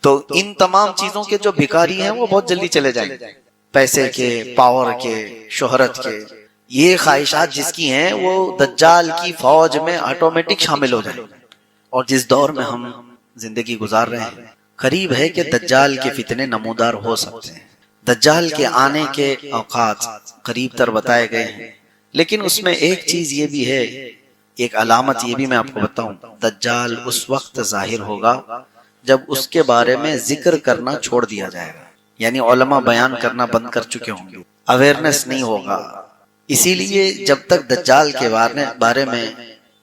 تو ان تمام چیزوں کے جو بھکاری ہیں وہ بہت جلدی چلے جائیں گے، پیسے کے، پاور کے، شہرت کے، یہ خواہشات جس کی ہیں وہ دجال کی فوج میں آٹومیٹک شامل ہو جائیں. اور جس دور میں ہم زندگی گزار رہے ہیں، قریب ہے کہ دجال کے فتنے نمودار ہو سکتے ہیں. دجال کے آنے کے اوقات قریب تر بتائے گئے ہیں، لیکن اس میں ایک چیز یہ بھی ہے، ایک علامت یہ بھی میں آپ کو بتاؤں، دجال اس وقت ظاہر ہوگا جب اس کے بارے میں ذکر کرنا چھوڑ دیا جائے گا. یعنی علماء بیان کرنا بند کر چکے ہوں گے، اویئرنس نہیں ہوگا. اسی لیے جب تک دجال کے بارے میں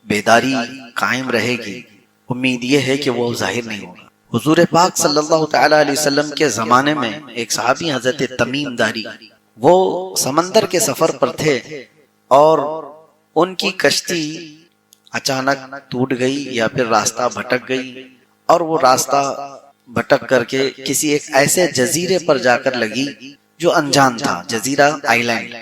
بیداری قائم رہے گی، امید یہ ہے کہ وہ ظاہر نہیں ہوگا. حضور پاک صلی اللہ تعالی علیہ وسلم کے زمانے میں ایک صحابی حضرت تمیم داری، وہ سمندر کے سفر پر تھے اور ان کی کشتی اچانک ٹوٹ گئی یا پھر راستہ بھٹک گئی، اور وہ راستہ بھٹک کر کے کسی ایک ایسے جزیرے پر جا کر لگی جو انجان تھا، جزیرہ آئی لینڈ.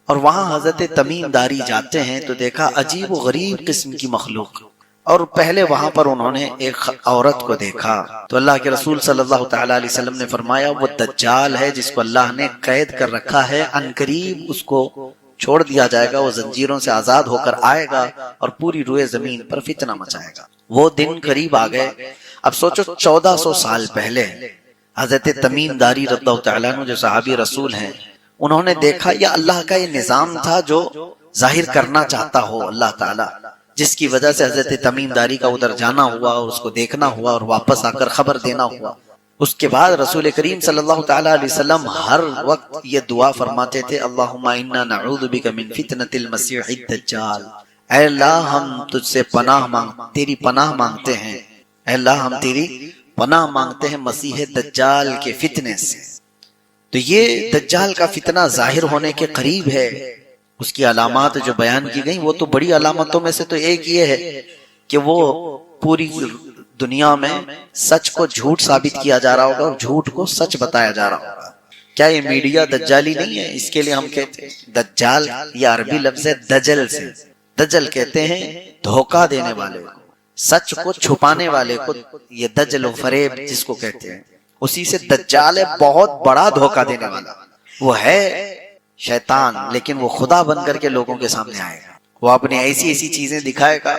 اور وہاں حضرت تمیم داری جاتے ہیں تو دیکھا عجیب و غریب قسم کی مخلوق، اور پہلے وہاں پر انہوں نے ایک عورت کو دیکھا تو اللہ کے رسول صلی اللہ تعالی علیہ وسلم نے فرمایا وہ دجال ہے جس کو اللہ نے قید کر رکھا ہے، عنقریب اس کو چھوڑ دیا جائے گا، وہ زنجیروں سے آزاد ہو کر آئے گا اور پوری روئے زمین پر فتنہ مچائے گا. وہ دن قریب آ گئے. اب سوچو 1400 سال پہلے حضرت تمیم داری رضی اللہ تعالیٰ عنہ جو صحابی رسول ہیں، انہوں نے دیکھا یہ اللہ کا یہ نظام تھا جو ظاہر کرنا چاہتا ہو اللہ تعالیٰ، جس کی وجہ سے حضرت تمیم داری کا ادھر جانا ہوا اور اس کو دیکھنا ہوا اور واپس آ کر خبر دینا ہوا. اس کے بعد رسول کریم صلی اللہ تعالی علیہ وسلم ہر وقت یہ دعا فرماتے تھے، اللہم انا نعوذ بک من فتنة المسیح الدجال. اے اللہ ہم تجھ سے تیری پناہ مانگتے ہیں، اے اللہ ہم تیری پناہ مانگتے ہیں مسیح دجال کے فتنے سے. تو یہ دجال کا فتنہ ظاہر ہونے کے قریب ہے. اس کی علامات جو بیان کی گئیں وہ تو بڑی علامتوں میں سے تو ایک یہ ہے کہ وہ پوری دنیا میں سچ کو جھوٹ ثابت کیا جا رہا ہوگا اور جھوٹ کو سچ بتایا جا رہا ہوگا. کیا یہ میڈیا دجالی نہیں ہے؟ اس کے لیے ہم کہتے ہیں دجال، یہ عربی لفظ ہے دجل سے. دجل کہتے ہیں دھوکہ دینے والے کو، سچ کو چھپانے والے کو، یہ دجل و فریب جس کو کہتے ہیں اسی سے دجال ہے، بہت بڑا دھوکہ دینے والا. وہ ہے شیطان لیکن وہ خدا بن کر کے لوگوں کے سامنے آئے گا. وہ اپنی ایسی ایسی چیزیں دکھائے گا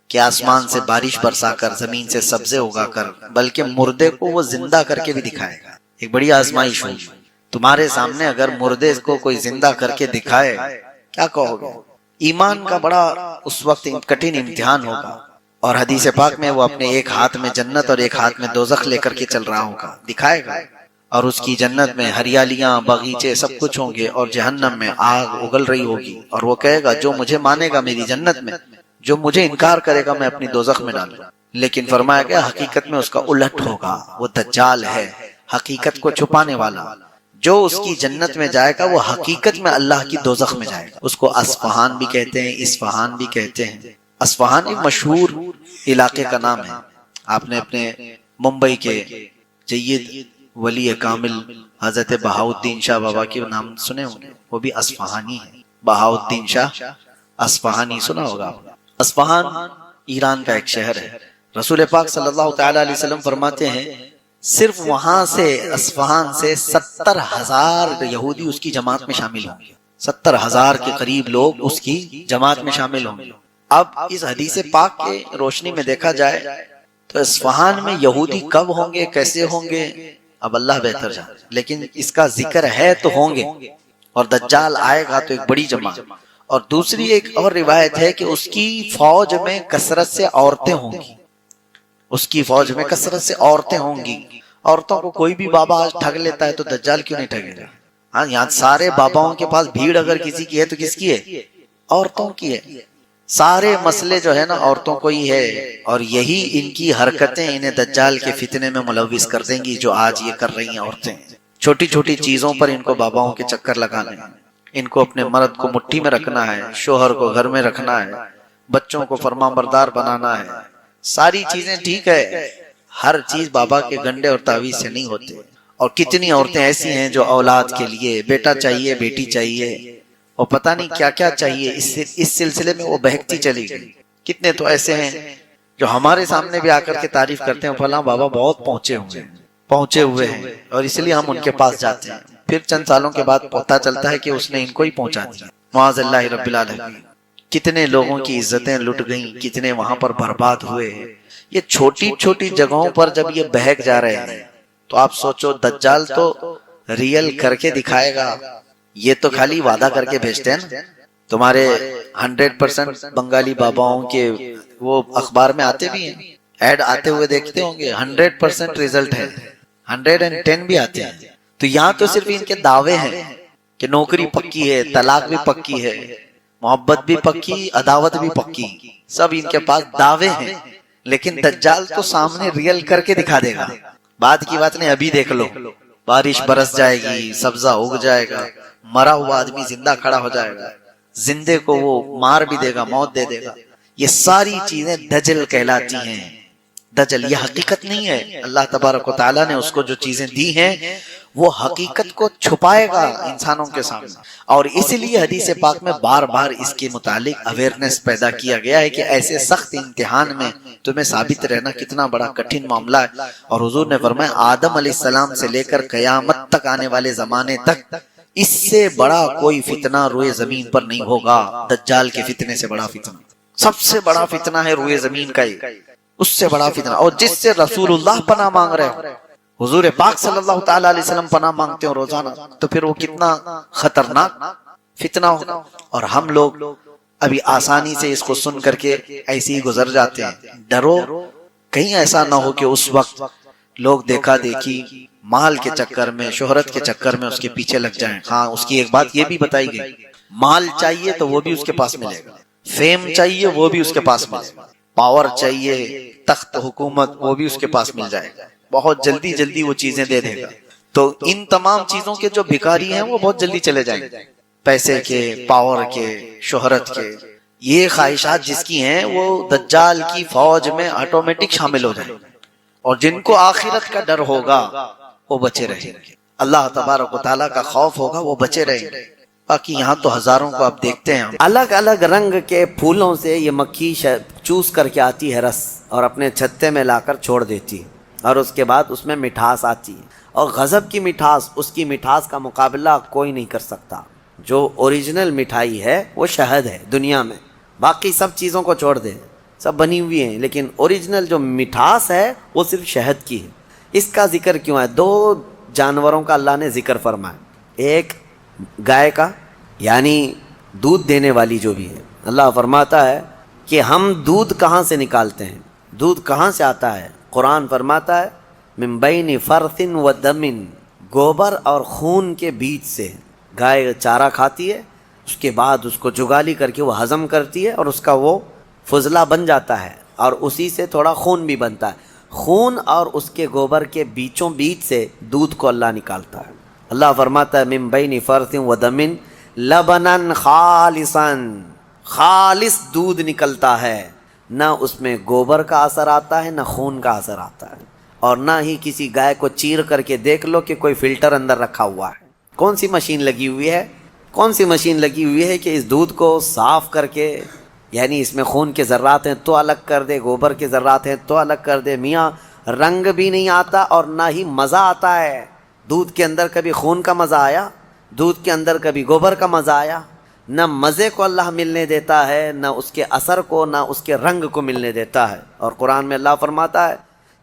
کہ آسمان سے بارش برسا کر، زمین سے سبزے اگا کر، بلکہ مردے کو وہ زندہ کر کے بھی دکھائے گا. ایک بڑی آزمائش ہوگی تمہارے سامنے، اگر مردے کو کوئی زندہ کر کے دکھائے کیا کہو گے؟ ایمان کا بڑا اس وقت کٹھن امتحان ہوگا. اور حدیث پاک میں وہ اپنے ایک ہاتھ میں جنت اور ایک ہاتھ میں دوزخ لے کر کے چل رہا ہوگا، دکھائے گا. اور اس کی جنت میں ہریالیاں، باغیچے سب کچھ ہوں گے، اور جہنم میں آگ اگل رہی ہوگی. اور وہ کہے گا جو مجھے مانے گا میری جنت میں، جو مجھے انکار کرے گا میں اپنی دوزخ میں ڈالوں. لیکن فرمایا گیا حقیقت میں اس کا الٹ ہوگا. وہ دجال ہے، حقیقت کو چھپانے والا. جو اس کی جنت میں جائے گا وہ حقیقت میں اللہ کی دوزخ میں جائے گا. اس کو اصفہان بھی کہتے ہیں، اصفہان بھی کہتے ہیں. اصفہان ایک مشہور علاقے کا نام ہے. آپ نے اپنے ممبئی کے جید ولی کامل حضرت بہاؤالدین شاہ بابا کے نام سنے ہوں گے، وہ بھی اصفہانی ہے. بہاؤالدین شاہ اصفہانی سنا ہوگا. اصفہان ایران کا ایک شہر ہے. رسول پاک صلی اللہ تعالی علیہ وسلم فرماتے ہیں صرف وہاں سے اصفہان سے 70,000 یہودی اس کی جماعت میں شامل ہوں گے. 70,000 کے قریب لوگ اس کی جماعت میں شامل ہوں گے. اب اس حدیث پاک کے روشنی میں دیکھا جائے تو اصفہان میں یہودی کب ہوں گے، کیسے ہوں گے، اب اللہ بہتر جانے. لیکن اس کا ذکر ہے تو ہوں گے، اور دجال آئے گا تو ایک بڑی جماعت. اور دوسری ایک اور روایت ہے کہ اس کی فوج میں کثرت سے عورتیں ہوں گی. اس کی فوج میں کثرت سے عورتیں ہوں گی. عورتوں کو کوئی بھی بابا آج ٹھگ لیتا ہے تو دجال کیوں نہیں ٹھگے گا؟ ہاں، یہاں سارے باباؤں کے پاس بھیڑ اگر کسی کی ہے تو کس کی ہے؟ عورتوں کی ہے. سارے مسئلے جو ہے نا عورتوں کو ہی ہے، اور یہی ان کی حرکتیں انہیں دجال کے فتنے میں ملوث کر دیں گی جو آج یہ کر رہی ہیں عورتیں. چھوٹی چھوٹی چیزوں پر ان کو باباؤں کے چکر لگانا ہے. ان کو اپنے مرد کو مٹھی میں رکھنا ہے، شوہر کو گھر میں رکھنا ہے، بچوں کو فرما بردار بنانا ہے. ساری چیزیں ٹھیک ہے، ہر چیز بابا کے گنڈے اور تعویذ سے نہیں ہوتے. اور کتنی عورتیں ایسی ہیں جو اولاد کے لیے بیٹا چاہیے، بیٹی چاہیے، اور پتہ نہیں کیا کیا چاہیے، اس سلسلے میں وہ بہکتی چلی گئی. کتنے تو ایسے ہیں جو ہمارے سامنے بھی آ کر کے تعریف کرتے ہیں فلاں بابا بہت پہنچے ہوئے ہیں. پہنچے ہوئے ہیں اور اس لیے ہم ان کے پاس جاتے ہیں. پھر چند سالوں کے بعد پتہ چلتا ہے کہ اس نے ان کو ہی پہنچا دیا. معاذ اللہ رب العالمین. کتنے لوگوں کی عزتیں لٹ گئیں، کتنے وہاں پر برباد ہوئے. یہ چھوٹی چھوٹی جگہوں پر جب یہ بہک جا رہے ہیں تو آپ سوچو دجال تو ریئل کر کے دکھائے گا. یہ تو خالی وعدہ کر کے بھیجتے ہیں نا. تمہارے 100% بنگالی باباؤں کے وہ اخبار میں آتے بھی ہیں، ایڈ آتے ہوئے دیکھتے ہوں گے. 100% ریزلٹ ہے، 110 بھی آتے ہیں. تو یہاں تو صرف ان کے دعوے ہیں کہ نوکری پکی ہے، طلاق بھی پکی ہے، محبت بھی پکی، عداوت بھی پکی. سب ان کے پاس دعوے ہیں، لیکن دجال تو سامنے ریئل کر کے دکھا دے گا. بعد کی بات نہیں، ابھی دیکھ لو بارش برس جائے گی، سبزہ اگ جائے گا، مرا ہوا آدمی زندہ کھڑا ہو جائے گا، زندے کو وہ مار بھی دے گا، موت دے دے گا. یہ ساری چیزیں دجل کہلاتی ہیں. دجل یہ حقیقت نہیں ہے. اللہ تبارک و تعالیٰ نے اس کو جو چیزیں دی ہیں وہ حقیقت کو چھپائے گا انسانوں کے سامنے. اور اسی لیے حدیث پاک میں بار بار اس کے متعلق اویئرنیس پیدا کیا گیا ہے کہ ایسے سخت امتحان میں تمہیں ثابت رہنا کتنا بڑا کٹھن معاملہ ہے. اور حضور نے فرمایا آدم علیہ السلام سے لے کر قیامت تک آنے والے زمانے تک اس سے بڑا کوئی فتنہ روئے زمین پر نہیں ہوگا. دجال کے فتنے سے بڑا فتنہ، سب سے بڑا فتنہ ہے روئے زمین کا ہی، اس سے بڑا فتنہ. اور جس سے رسول اللہ پناہ مانگ رہے ہو، حضور پاک صلی اللہ تعالی علیہ وسلم پناہ مانگتے ہو روزانہ، تو پھر وہ کتنا خطرناک فتنہ ہوگا. اور ہم لوگ ابھی آسانی سے اس کو سن کر کے ایسے ہی گزر جاتے ہیں. ڈرو کہیں ایسا نہ ہو کہ اس وقت لوگ دیکھا دیکھی مال کے چکر میں، شہرت کے چکر میں اس کے پیچھے لگ جائیں. ہاں اس کی ایک بات یہ بھی بتائی گئی، مال چاہیے تو وہ بھی اس کے پاس ملے گا، فیم چاہیے وہ بھی اس کے پاس ملے گا، پاور چاہیے، تخت حکومت وہ بھی اس کے پاس مل جائے گا. بہت جلدی جلدی وہ چیزیں دے دے گا. تو ان تمام چیزوں کے جو بھکاری ہیں وہ بہت جلدی چلے جائیں گے. پیسے کے، پاور کے، شہرت کے، یہ خواہشات جس کی ہیں وہ دجال کی فوج میں آٹومیٹک شامل ہو جائیں. اور جن کو آخرت کا ڈر ہوگا وہ بچے رہیں گے، اللہ تبارک و تعالیٰ کا خوف ہوگا وہ بچے رہیں گے. باقی یہاں تو ہزاروں کو آپ دیکھتے ہیں. الگ الگ رنگ کے پھولوں سے یہ مکھی چوس کر کے آتی ہے رس، اور اپنے چھتے میں لا کر چھوڑ دیتی ہے، اور اس کے بعد اس میں مٹھاس آتی ہے. اور غضب کی مٹھاس، اس کی مٹھاس کا مقابلہ کوئی نہیں کر سکتا. جو اوریجنل مٹھائی ہے وہ شہد ہے دنیا میں، باقی سب چیزوں کو چھوڑ دیں، سب بنی ہوئی ہیں، لیکن اوریجنل جو مٹھاس ہے وہ صرف شہد کی ہے. اس کا ذکر کیوں ہے؟ دو جانوروں کا اللہ نے ذکر فرمایا. ایک گائے کا، یعنی دودھ دینے والی جو بھی ہے. اللہ فرماتا ہے کہ ہم دودھ کہاں سے نکالتے ہیں، دودھ کہاں سے آتا ہے. قرآن فرماتا ہے من بین فرث و دم، گوبر اور خون کے بیچ سے. گائے چارہ کھاتی ہے، اس کے بعد اس کو جگالی کر کے وہ ہضم کرتی ہے، اور اس کا وہ فضلہ بن جاتا ہے، اور اسی سے تھوڑا خون بھی بنتا ہے. خون اور اس کے گوبر کے بیچوں بیچ سے دودھ کو اللہ نکالتا ہے. اللہ فرماتا ہے من بین فرث و دم لبنا خالصا، خالص دودھ نکلتا ہے، نہ اس میں گوبر کا اثر آتا ہے، نہ خون کا اثر آتا ہے، اور نہ ہی کسی گائے کو چیر کر کے دیکھ لو کہ کوئی فلٹر اندر رکھا ہوا ہے. کون سی مشین لگی ہوئی ہے، کون سی مشین لگی ہوئی ہے کہ اس دودھ کو صاف کر کے، یعنی اس میں خون کے ذرات ہیں تو الگ کر دے، گوبر کے ذرات ہیں تو الگ کر دے. میاں رنگ بھی نہیں آتا اور نہ ہی مزہ آتا ہے. دودھ کے اندر کبھی خون کا مزہ آیا، دودھ کے اندر کبھی گوبر کا مزہ آیا؟ نہ مزے کو اللہ ملنے دیتا ہے، نہ اس کے اثر کو، نہ اس کے رنگ کو ملنے دیتا ہے. اور قرآن میں اللہ فرماتا ہے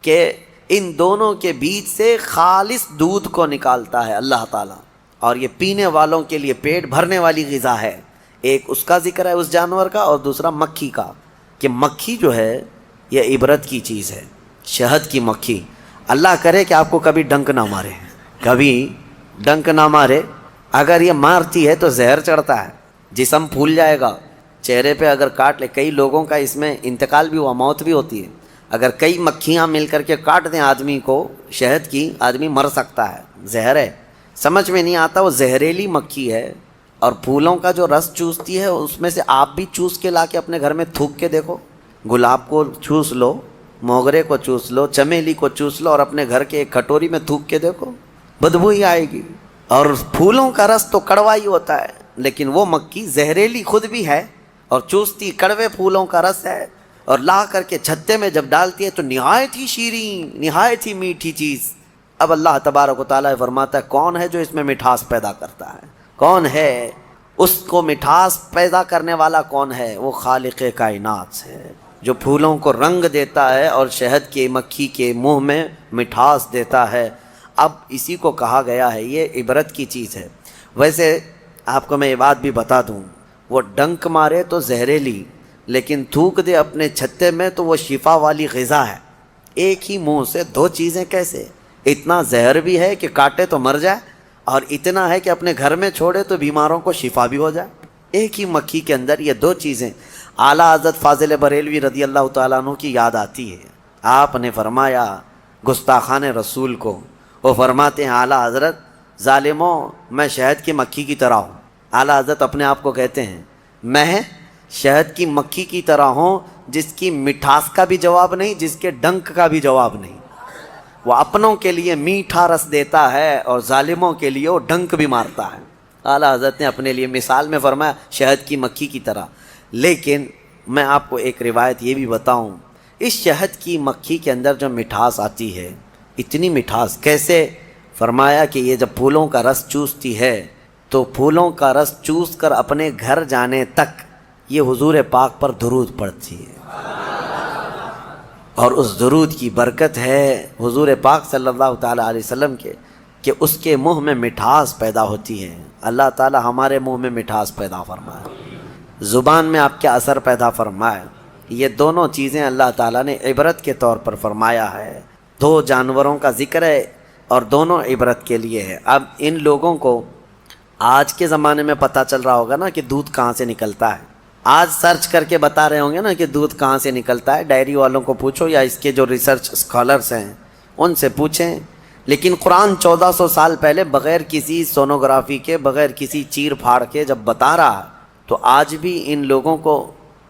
کہ ان دونوں کے بیچ سے خالص دودھ کو نکالتا ہے اللہ تعالیٰ، اور یہ پینے والوں کے لیے پیٹ بھرنے والی غذا ہے. ایک اس کا ذکر ہے اس جانور کا، اور دوسرا مکھی کا، کہ مکھی جو ہے یہ عبرت کی چیز ہے. شہد کی مکھی، اللہ کرے کہ آپ کو کبھی ڈنک نہ مارے، کبھی ڈنک نہ مارے. اگر یہ مارتی ہے تو زہر چڑھتا ہے، جسم پھول جائے گا. چہرے پہ اگر کاٹ لے، کئی لوگوں کا اس میں انتقال بھی ہوا، موت بھی ہوتی ہے. اگر کئی مکھیاں مل کر کے کاٹ دیں آدمی کو شہد کی، آدمی مر سکتا ہے. زہر ہے، سمجھ میں نہیں آتا وہ زہریلی مکھی ہے. اور پھولوں کا جو رس چوستی ہے اس میں سے آپ بھی چوس کے لا کے اپنے گھر میں تھوک کے دیکھو. گلاب کو چوس لو، موگرے کو چوس لو، چمیلی کو چوس لو، اور اپنے گھر کے ایک کٹوری میں تھوک کے دیکھو، بدبو ہی آئے گی. اور پھولوں کا رس تو کڑوا ہی ہوتا ہے، لیکن وہ مکھی زہریلی خود بھی ہے اور چوستی کڑوے پھولوں کا رس ہے، اور لا کر کے چھتے میں جب ڈالتی ہے تو نہایت ہی شیریں، نہایت ہی میٹھی چیز اب اللہ تبارک و تعالیٰ فرماتا ہے کون ہے جو اس میں مٹھاس پیدا کرتا ہے؟ کون ہے؟ اس کو مٹھاس پیدا کرنے والا کون ہے؟ وہ خالق کائنات ہے، جو پھولوں کو رنگ دیتا ہے اور شہد کی مکھی کے منہ میں مٹھاس دیتا ہے۔ اب اسی کو کہا گیا ہے، یہ عبرت کی چیز ہے۔ ویسے آپ کو میں یہ بات بھی بتا دوں، وہ ڈنک مارے تو زہریلی، لیکن تھوک دے اپنے چھتے میں تو وہ شفا والی غذا ہے۔ ایک ہی منہ سے دو چیزیں کیسے؟ اتنا زہر بھی ہے کہ کاٹے تو مر جائے، اور اتنا ہے کہ اپنے گھر میں چھوڑے تو بیماروں کو شفا بھی ہو جائے۔ ایک ہی مکھی کے اندر یہ دو چیزیں۔ اعلیٰ حضرت فاضل بریلوی رضی اللہ تعالیٰ عنہ کی یاد آتی ہے، آپ نے فرمایا گستاخان رسول کو، وہ فرماتے ہیں اعلیٰ حضرت ظالموں میں شہد کی مکھی کی طرح ہوں۔ اعلیٰ حضرت اپنے آپ کو کہتے ہیں میں شہد کی مکھی کی طرح ہوں، جس کی مٹھاس کا بھی جواب نہیں، جس کے ڈنک کا بھی جواب نہیں۔ وہ اپنوں کے لیے میٹھا رس دیتا ہے اور ظالموں کے لیے وہ ڈنک بھی مارتا ہے۔ اعلیٰ حضرت نے اپنے لیے مثال میں فرمایا شہد کی مکھی کی طرح۔ لیکن میں آپ کو ایک روایت یہ بھی بتاؤں، اس شہد کی مکھی کے اندر جو مٹھاس آتی ہے، اتنی مٹھاس کیسے؟ فرمایا کہ یہ جب پھولوں کا رس چوستی ہے تو پھولوں کا رس چوس کر اپنے گھر جانے تک یہ حضور پاک پر درود پڑتی ہے، اور اس درود کی برکت ہے حضور پاک صلی اللہ تعالیٰ علیہ وسلم کے کہ اس کے منہ میں مٹھاس پیدا ہوتی ہے۔ اللہ تعالیٰ ہمارے منہ میں مٹھاس پیدا فرمائے، زبان میں آپ کے اثر پیدا فرمائے۔ یہ دونوں چیزیں اللہ تعالیٰ نے عبرت کے طور پر فرمایا ہے۔ دو جانوروں کا ذکر ہے اور دونوں عبرت کے لیے ہے۔ اب ان لوگوں کو آج کے زمانے میں پتہ چل رہا ہوگا نا کہ دودھ کہاں سے نکلتا ہے، آج سرچ کر کے بتا رہے ہوں گے نا کہ دودھ کہاں سے نکلتا ہے، ڈائری والوں کو پوچھو یا اس کے جو ریسرچ اسکالرس ہیں ان سے پوچھیں۔ لیکن قرآن 1400 سال پہلے بغیر کسی سونوگرافی کے، بغیر کسی چیر پھاڑ کے جب بتا رہا، تو آج بھی ان لوگوں کو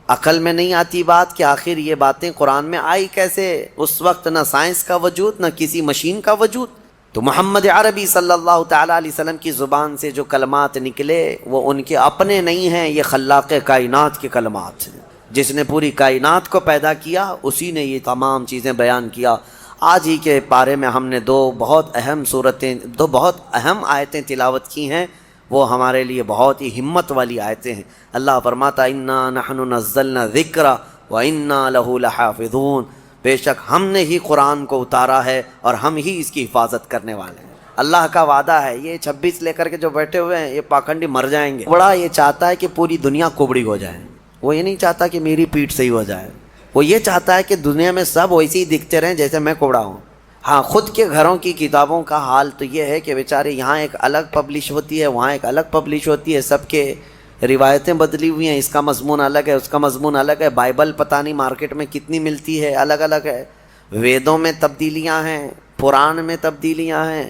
عقل میں نہیں آتی بات کہ آخر یہ باتیں قرآن میں آئی کیسے؟ اس وقت نہ سائنس کا وجود، نہ کسی مشین کا وجود۔ تو محمد عربی صلی اللہ تعالیٰ علیہ وسلم کی زبان سے جو کلمات نکلے وہ ان کے اپنے نہیں ہیں، یہ خلاق کائنات کے کلمات ہیں۔ جس نے پوری کائنات کو پیدا کیا اسی نے یہ تمام چیزیں بیان کیا۔ آج ہی کے پارے میں ہم نے دو بہت اہم آیتیں تلاوت کی ہیں، وہ ہمارے لیے بہت ہی ہمت والی آیتیں ہیں۔ اللہ فرماتا انا نحن نزلنا ذکر وانا لہ لحافظون، بے شک ہم نے ہی قرآن کو اتارا ہے اور ہم ہی اس کی حفاظت کرنے والے ہیں۔ اللہ کا وعدہ ہے۔ یہ 26 لے کر کے جو بیٹھے ہوئے ہیں یہ پاکھنڈی مر جائیں گے۔ بڑا یہ چاہتا ہے کہ پوری دنیا کوبڑی ہو جائے، وہ یہ نہیں چاہتا کہ میری پیٹھ صحیح ہو جائے، وہ یہ چاہتا ہے کہ دنیا میں سب ویسے ہی دکھتے رہیں جیسے میں کوبڑا ہوں۔ ہاں، خود کے گھروں کی کتابوں کا حال تو یہ ہے کہ بیچارے یہاں ایک الگ پبلش ہوتی ہے، وہاں ایک الگ پبلش ہوتی ہے، سب کے روایتیں بدلی ہوئی ہیں، اس کا مضمون الگ ہے، اس کا مضمون الگ ہے۔ بائبل پتہ نہیں مارکیٹ میں کتنی ملتی ہے، الگ الگ ہے۔ ویدوں میں تبدیلیاں ہیں، قرآن میں تبدیلیاں ہیں،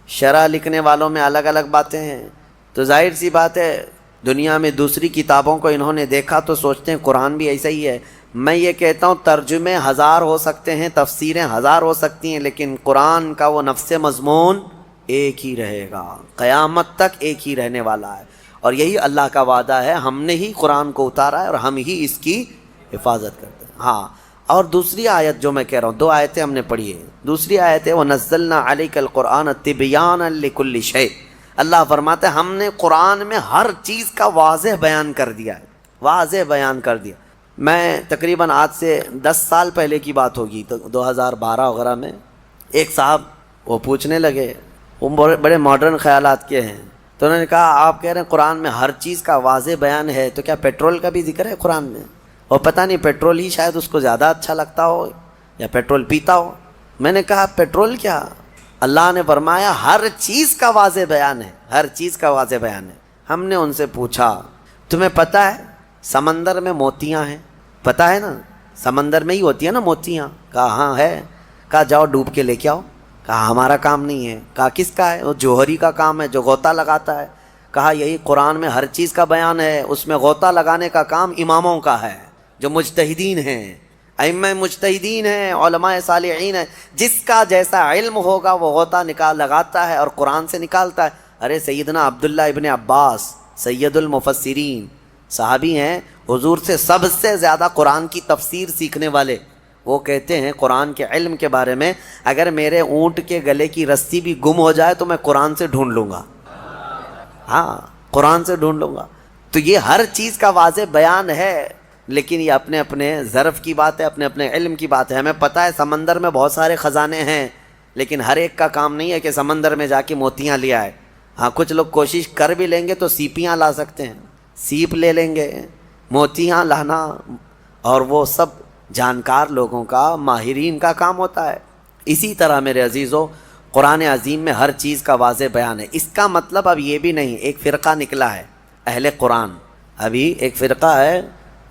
شرح لکھنے والوں میں الگ الگ باتیں ہیں۔ تو ظاہر سی بات ہے دنیا میں دوسری کتابوں کو انہوں نے دیکھا تو سوچتے ہیں قرآن بھی ایسا ہی ہے۔ میں یہ کہتا ہوں ترجمے 1000 ہو سکتے ہیں، تفسیریں 1000 ہو سکتی ہیں، لیکن قرآن کا وہ نفس مضمون ایک ہی رہے گا، قیامت تک ایک ہی رہنے والا ہے۔ اور یہی اللہ کا وعدہ ہے، ہم نے ہی قرآن کو اتارا ہے اور ہم ہی اس کی حفاظت کرتے ہیں۔ ہاں، اور دوسری آیت جو میں کہہ رہا ہوں، 2 آیتیں ہم نے پڑھی ہیں۔ دوسری آیت ہے وَنَزَّلْنَا عَلَيْكَ الْقُرْآنَ تِبْيَانًا لِكُلِّ شَيْءٍ۔ اللہ فرماتے ہیں ہم نے قرآن میں ہر چیز کا واضح بیان کر دیا ہے، واضح بیان کر دیا۔ میں تقریباً آج سے 10 سال پہلے کی بات ہوگی، تو 2012 وغیرہ میں ایک صاحب وہ پوچھنے لگے، وہ بڑے ماڈرن خیالات کے ہیں، تو انہوں نے کہا آپ کہہ رہے ہیں قرآن میں ہر چیز کا واضح بیان ہے، تو کیا پیٹرول کا بھی ذکر ہے قرآن میں؟ اور پتہ نہیں پیٹرول ہی شاید اس کو زیادہ اچھا لگتا ہو یا پیٹرول پیتا ہو۔ میں نے کہا پیٹرول کیا؟ اللہ نے فرمایا ہر چیز کا واضح بیان ہے، ہر چیز کا واضح بیان ہے۔ ہم نے ان سے پوچھا تمہیں پتہ ہے سمندر میں موتیاں ہیں؟ پتہ ہے نا، سمندر میں ہی ہوتی ہیں نا موتیاں۔ کہا ہاں ہے۔ کہا جاؤ ڈوب کے لے کے آؤ۔ کہا ہمارا کام نہیں ہے۔ کہا کس کا ہے؟ وہ جوہری کا کام ہے جو غوطہ لگاتا ہے۔ کہا یہی قرآن میں ہر چیز کا بیان ہے، اس میں غوطہ لگانے کا کام اماموں کا ہے جو مجتہدین ہیں، ائمہ مجتہدین ہیں، علماء صالحین ہیں۔ جس کا جیسا علم ہوگا وہ غوطہ لگاتا ہے اور قرآن سے نکالتا ہے۔ ارے سیدنا عبداللہ ابن عباس سید المفسرین صحابی ہیں، حضور سے سب سے زیادہ قرآن کی تفسیر سیکھنے والے، وہ کہتے ہیں قرآن کے علم کے بارے میں، اگر میرے اونٹ کے گلے کی رسی بھی گم ہو جائے تو میں قرآن سے ڈھونڈ لوں گا، ہاں قرآن سے ڈھونڈ لوں گا۔ تو یہ ہر چیز کا واضح بیان ہے، لیکن یہ اپنے اپنے ظرف کی بات ہے، اپنے اپنے علم کی بات ہے۔ ہمیں پتہ ہے سمندر میں بہت سارے خزانے ہیں، لیکن ہر ایک کا کام نہیں ہے کہ سمندر میں جا کے موتیاں لے آئے۔ ہاں کچھ لوگ کوشش کر بھی لیں گے تو سیپیاں لا سکتے ہیں، سیپ لے لیں گے، موتیاں لانا اور وہ سب جانکار لوگوں کا، ماہرین کا کام ہوتا ہے۔ اسی طرح میرے عزیزو قرآن عظیم میں ہر چیز کا واضح بیان ہے۔ اس کا مطلب اب یہ بھی نہیں، ایک فرقہ نکلا ہے اہل قرآن، ابھی ایک فرقہ ہے،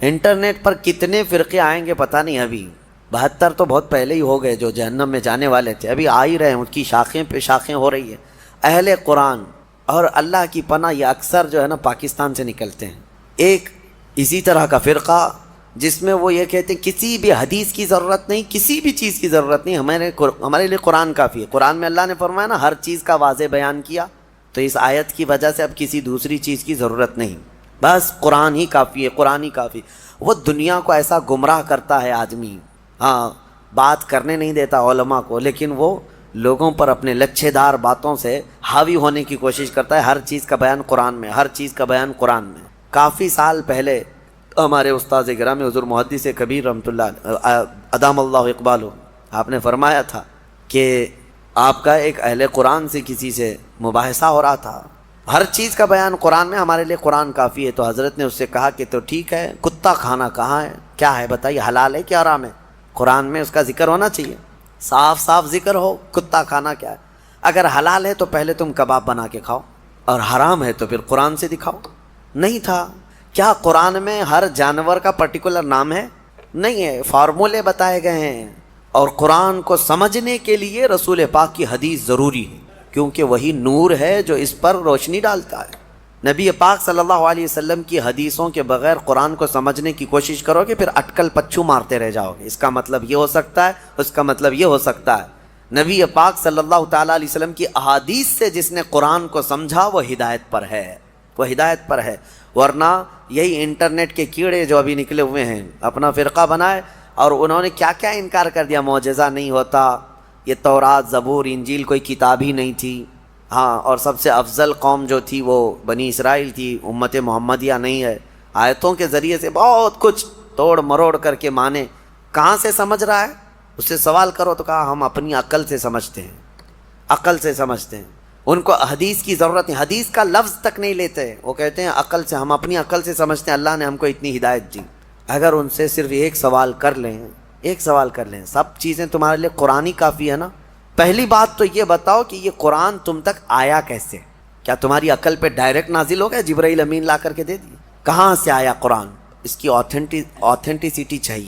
انٹرنیٹ پر کتنے فرقے آئیں گے پتہ نہیں، ابھی 72 تو بہت پہلے ہی ہو گئے جو جہنم میں جانے والے تھے، ابھی آ ہی رہے ہیں، ان کی شاخیں پہ شاخیں ہو رہی ہیں۔ اہل قرآن اور اللہ کی پناہ یہ اکثر جو ہے نا پاکستان سے نکلتے ہیں۔ ایک اسی طرح کا فرقہ جس میں وہ یہ کہتے ہیں کسی بھی حدیث کی ضرورت نہیں، کسی بھی چیز کی ضرورت نہیں، ہمارے لیے قرآن کافی ہے۔ قرآن میں اللہ نے فرمایا نا ہر چیز کا واضح بیان کیا، تو اس آیت کی وجہ سے اب کسی دوسری چیز کی ضرورت نہیں، بس قرآن ہی کافی ہے، قرآن ہی کافی۔ وہ دنیا کو ایسا گمراہ کرتا ہے آدمی، ہاں بات کرنے نہیں دیتا علماء کو، لیکن وہ لوگوں پر اپنے لچھے دار باتوں سے حاوی ہونے کی کوشش کرتا ہے۔ ہر چیز کا بیان قرآن میں، ہر چیز کا بیان قرآن میں۔ کافی سال پہلے ہمارے استاذ گرامی حضور محدث کبیر رحمۃ اللہ ادام اللہ اقبالہ، آپ نے فرمایا تھا کہ آپ کا ایک اہل قرآن سے کسی سے مباحثہ ہو رہا تھا، ہر چیز کا بیان قرآن میں، ہمارے لیے قرآن کافی ہے۔ تو حضرت نے اس سے کہا کہ تو ٹھیک ہے، کتا کھانا کہاں ہے، کیا ہے بتائیے، حلال ہے کیا حرام ہے؟ قرآن میں اس کا ذکر ہونا چاہیے، صاف صاف ذکر ہو کتا کھانا کیا ہے۔ اگر حلال ہے تو پہلے تم کباب بنا کے کھاؤ، اور حرام ہے تو پھر قرآن سے دکھاؤ۔ نہیں تھا۔ کیا قرآن میں ہر جانور کا پرٹیکولر نام ہے؟ نہیں ہے، فارمولے بتائے گئے ہیں۔ اور قرآن کو سمجھنے کے لیے رسول پاک کی حدیث ضروری ہے، کیونکہ وہی نور ہے جو اس پر روشنی ڈالتا ہے۔ نبی پاک صلی اللہ علیہ وسلم کی حدیثوں کے بغیر قرآن کو سمجھنے کی کوشش کرو گے پھر اٹکل پچھو مارتے رہ جاؤ گے، اس کا مطلب یہ ہو سکتا ہے، اس کا مطلب یہ ہو سکتا ہے۔ نبی پاک صلی اللہ تعالیٰ علیہ وسلم کی احادیث سے جس نے قرآن کو سمجھا وہ ہدایت پر ہے، وہ ہدایت پر ہے۔ ورنہ یہی انٹرنیٹ کے کیڑے جو ابھی نکلے ہوئے ہیں اپنا فرقہ بنائے، اور انہوں نے کیا کیا انکار کر دیا، معجزہ نہیں ہوتا، یہ تورات زبور انجیل کوئی کتاب ہی نہیں تھی، ہاں، اور سب سے افضل قوم جو تھی وہ بنی اسرائیل تھی، امت محمدیہ نہیں ہے۔ آیتوں کے ذریعے سے بہت کچھ توڑ مروڑ کر کے مانے۔ کہاں سے سمجھ رہا ہے؟ اس سے سوال کرو تو کہا ہم اپنی عقل سے سمجھتے ہیں، عقل سے سمجھتے ہیں، ان کو حدیث کی ضرورت نہیں، حدیث کا لفظ تک نہیں لیتے، وہ کہتے ہیں عقل سے، ہم اپنی عقل سے سمجھتے ہیں، اللہ نے ہم کو اتنی ہدایت دی۔ اگر ان سے صرف ایک سوال کر لیں، ایک سوال کر لیں، سب چیزیں تمہارے لیے قرآن ہی کافی ہے نا۔ پہلی بات تو یہ بتاؤ کہ یہ قرآن تم تک آیا کیسے؟ کیا تمہاری عقل پہ ڈائریکٹ نازل ہو گیا، جبرائیل امین لا کر کے دے دی؟ کہاں سے آیا قرآن؟ اس کی آتھینٹسٹی چاہیے۔